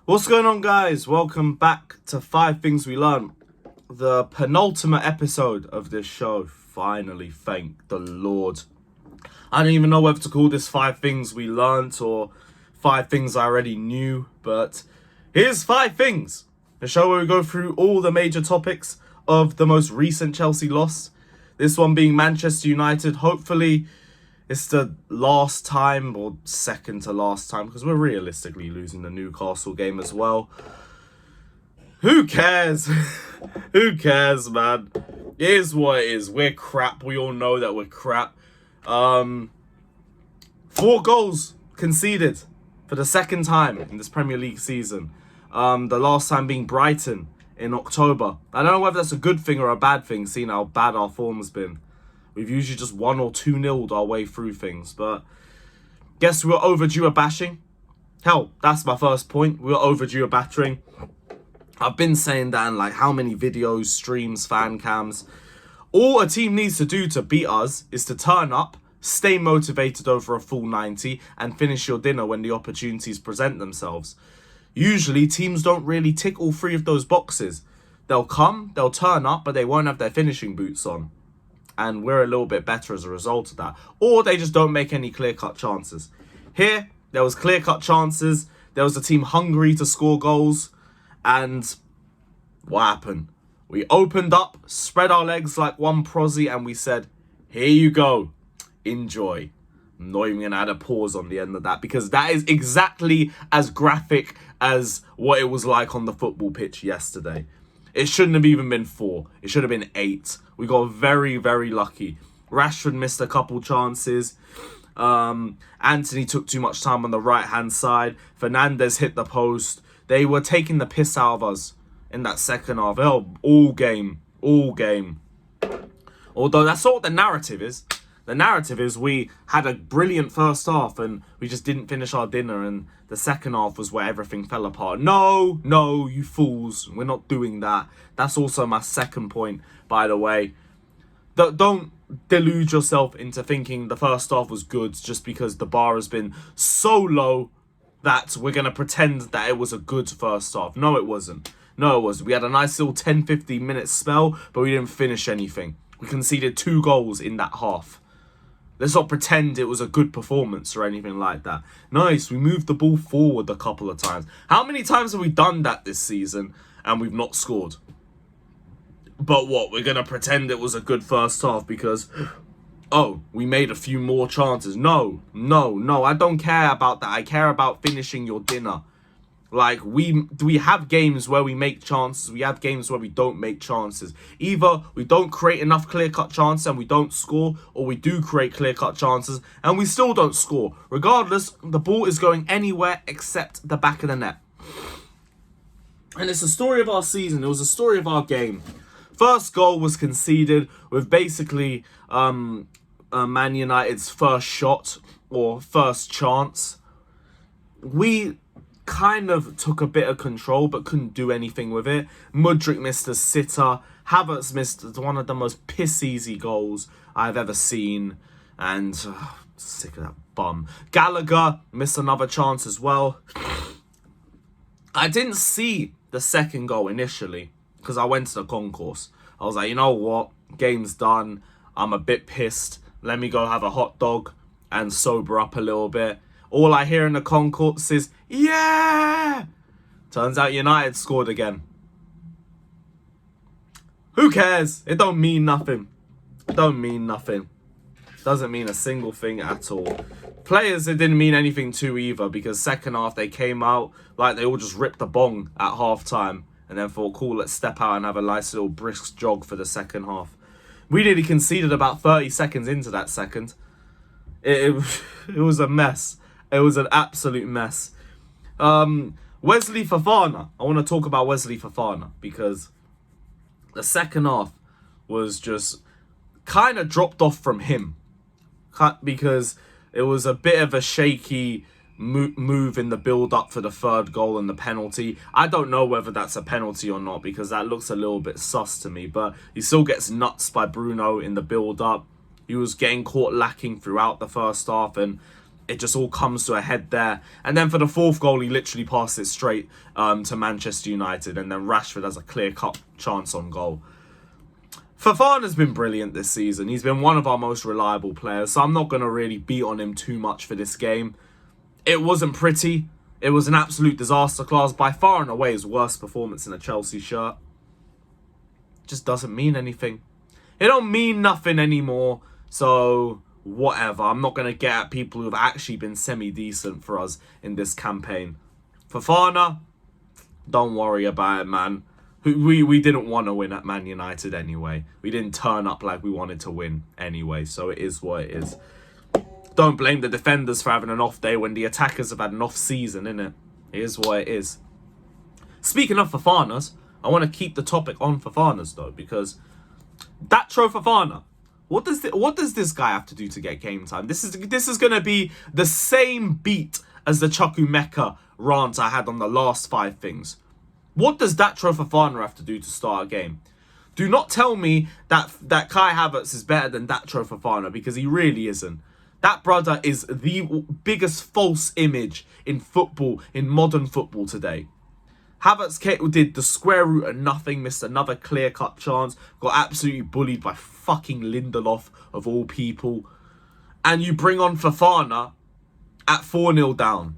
What's going on, guys? Welcome back to 5 Things We Learned, the penultimate episode of this show. Finally, thank the Lord. I don't even know whether to call this 5 Things We Learned or 5 Things I Already Knew, but here's 5 Things, the show where we go through all the major topics of the most recent Chelsea loss. This one being Manchester United. Hopefully, it's the last time, or second to last time, because we're realistically losing the Newcastle game as well. Who cares? Who cares, man? It is what it is. We're crap. We all know that we're crap. 4 goals conceded for the second time in this Premier League season. The last time being Brighton in October. I don't know whether that's a good thing or a bad thing, seeing how bad our form's been. We've usually just 1 or 2-0'd our way through things. But guess we're overdue a bashing. Hell, that's my first point. We're overdue a battering. I've been saying that in like how many videos, streams, fan cams. All a team needs to do to beat us is to turn up, stay motivated over a full 90, and finish your dinner when the opportunities present themselves. Usually, teams don't really tick all 3 of those boxes. They'll come, they'll turn up, but they won't have their finishing boots on. And we're a little bit better as a result of that. Or they just don't make any clear-cut chances. Here, there was clear-cut chances. There was a team hungry to score goals. And what happened? We opened up, spread our legs like one prosy, and we said, here you go. Enjoy. I'm not even going to add a pause on the end of that, because that is exactly as graphic as what it was like on the football pitch yesterday. It shouldn't have even been 4. It should have been 8. We got very, very lucky. Rashford missed a couple chances. Anthony took too much time on the right-hand side. Fernandes hit the post. They were taking the piss out of us in that second half. All game. Although that's not what the narrative is. The narrative is we had a brilliant first half and we just didn't finish our dinner, and the second half was where everything fell apart. No, you fools. We're not doing that. That's also my second point, by the way. Don't delude yourself into thinking the first half was good just because the bar has been so low that we're going to pretend that it was a good first half. No, it wasn't. We had a nice little 10-15 minute spell, but we didn't finish anything. We conceded 2 goals in that half. Let's not pretend it was a good performance or anything like that. Nice, we moved the ball forward a couple of times. How many times have we done that this season and we've not scored? But what, we're going to pretend it was a good first half because, oh, we made a few more chances. No, I don't care about that. I care about finishing your dinner. Like, we have games where we make chances. We have games where we don't make chances. Either we don't create enough clear-cut chances and we don't score, or we do create clear-cut chances and we still don't score. Regardless, the ball is going anywhere except the back of the net. And it's the story of our season. It was a story of our game. First goal was conceded with basically Man United's first shot or first chance. We kind of took a bit of control but couldn't do anything with it. Mudryk missed a sitter. Havertz missed one of the most piss-easy goals I've ever seen. And sick of that bum. Gallagher missed another chance as well. I didn't see the second goal initially because I went to the concourse. I was like, you know what? Game's done. I'm a bit pissed. Let me go have a hot dog and sober up a little bit. All I hear in the concourse is, yeah! Turns out United scored again. Who cares? It don't mean nothing. Doesn't mean a single thing at all. Players, it didn't mean anything to either, because second half they came out like they all just ripped the bong at half time and then thought, cool, let's step out and have a nice little brisk jog for the second half. We nearly conceded about 30 seconds into that second. It was a mess. It was an absolute mess. Wesley Fofana. I want to talk about Wesley Fofana because the second half was just kind of dropped off from him because it was a bit of a shaky move in the build-up for the third goal and the penalty. I don't know whether that's a penalty or not because that looks a little bit sus to me, but he still gets nuts by Bruno in the build-up. He was getting caught lacking throughout the first half, and it just all comes to a head there. And then for the fourth goal, he literally passed it straight to Manchester United. And then Rashford has a clear-cut chance on goal. Fofana's been brilliant this season. He's been one of our most reliable players. So I'm not going to really beat on him too much for this game. It wasn't pretty. It was an absolute disaster class. By far and away his worst performance in a Chelsea shirt. Just doesn't mean anything. It don't mean nothing anymore. So whatever. I'm not going to get at people who've actually been semi-decent for us in this campaign. Fofana, don't worry about it, man. We didn't want to win at Man United anyway. We didn't turn up like we wanted to win anyway. So it is what it is. Don't blame the defenders for having an off day when the attackers have had an off season, innit? It is what it is. Speaking of Fofanas, I want to keep the topic on Fofanas though, because Datro Fofana, what does this guy have to do to get game time? This is gonna be the same beat as the Chukwuemeka rant I had on the last 5 things. What does Datro Fofana have to do to start a game? Do not tell me that Kai Havertz is better than Datro Fofana, because he really isn't. That brother is the biggest false image in football, in modern football today. Havertz did the square root of nothing, missed another clear-cut chance, got absolutely bullied by fucking Lindelof, of all people. And you bring on Fofana at 4-0 down.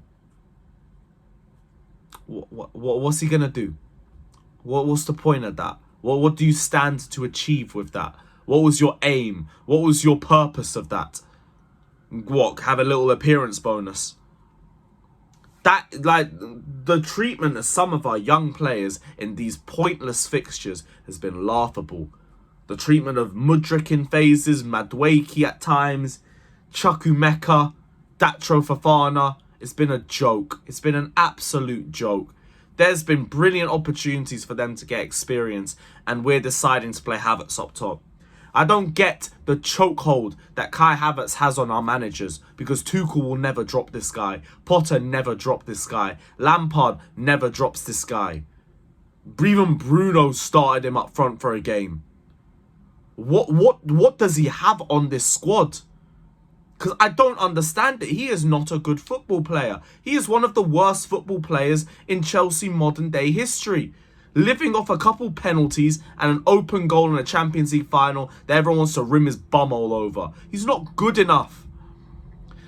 What's he going to do? What's the point of that? What do you stand to achieve with that? What was your aim? What was your purpose of that? What, have a little appearance bonus? That, like, the treatment of some of our young players in these pointless fixtures has been laughable. The treatment of Mudryk in phases, Madueke at times, Chukwuemeka, Datro Fofana. It's been a joke. It's been an absolute joke. There's been brilliant opportunities for them to get experience, and we're deciding to play Havertz up top. I don't get the chokehold that Kai Havertz has on our managers, because Tuchel will never drop this guy. Potter never dropped this guy. Lampard never drops this guy. Even Bruno started him up front for a game. What does he have on this squad? Because I don't understand it. He is not a good football player. He is one of the worst football players in Chelsea modern day history. Living off a couple penalties and an open goal in a Champions League final that everyone wants to rim his bum all over. He's not good enough.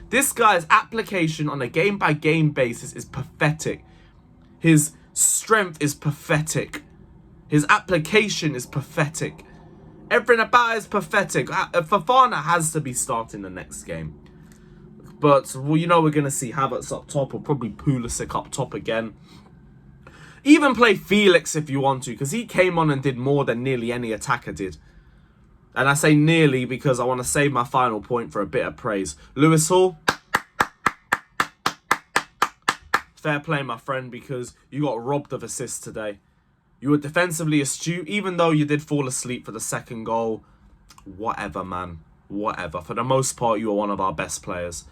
This guy's application on a game-by-game basis is pathetic. His strength is pathetic. His application is pathetic. Everything about it is pathetic. Fofana has to be starting the next game. But, well, you know we're going to see Havertz up top, or probably Pulisic up top again. Even play Felix if you want to, because he came on and did more than nearly any attacker did. And I say nearly because I want to save my final point for a bit of praise. Lewis Hall, fair play, my friend, because you got robbed of assists today. You were defensively astute, even though you did fall asleep for the second goal. Whatever, man. Whatever. For the most part, you are one of our best players.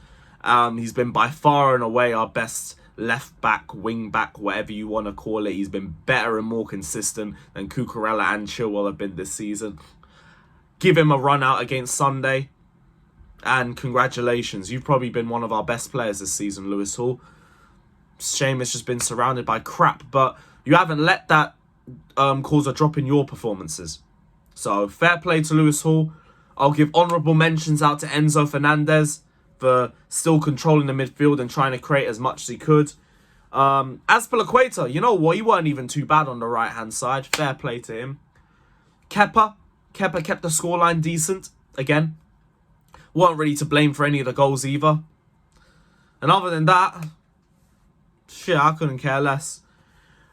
He's been by far and away our best left back, wing back, whatever you want to call it. He's been better and more consistent than Cucurella and Chilwell have been this season. Give him a run out against Sunday. And congratulations. You've probably been one of our best players this season, Lewis Hall. Shame it's just been surrounded by crap. But you haven't let that cause a drop in your performances. So fair play to Lewis Hall. I'll give honourable mentions out to Enzo Fernandez for still controlling the midfield and trying to create as much as he could. As for Laqueta, you know what? He weren't even too bad on the right-hand side. Fair play to him. Kepa kept the scoreline decent. Again, weren't really to blame for any of the goals either. And other than that, shit, I couldn't care less.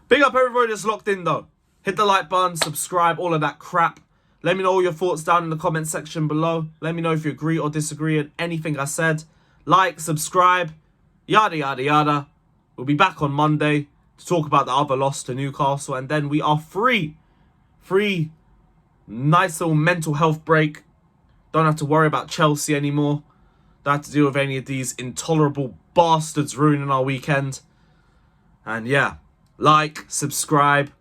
Big up everybody that's locked in though. Hit the like button, subscribe, all of that crap. Let me know all your thoughts down in the comment section below. Let me know if you agree or disagree with anything I said. Like, subscribe, yada, yada, yada. We'll be back on Monday to talk about the other loss to Newcastle. And then we are free. Free. Nice little mental health break. Don't have to worry about Chelsea anymore. Don't have to deal with any of these intolerable bastards ruining our weekend. And yeah, like, subscribe,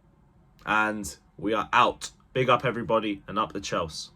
and we are out. Big up everybody and up the Chelsea.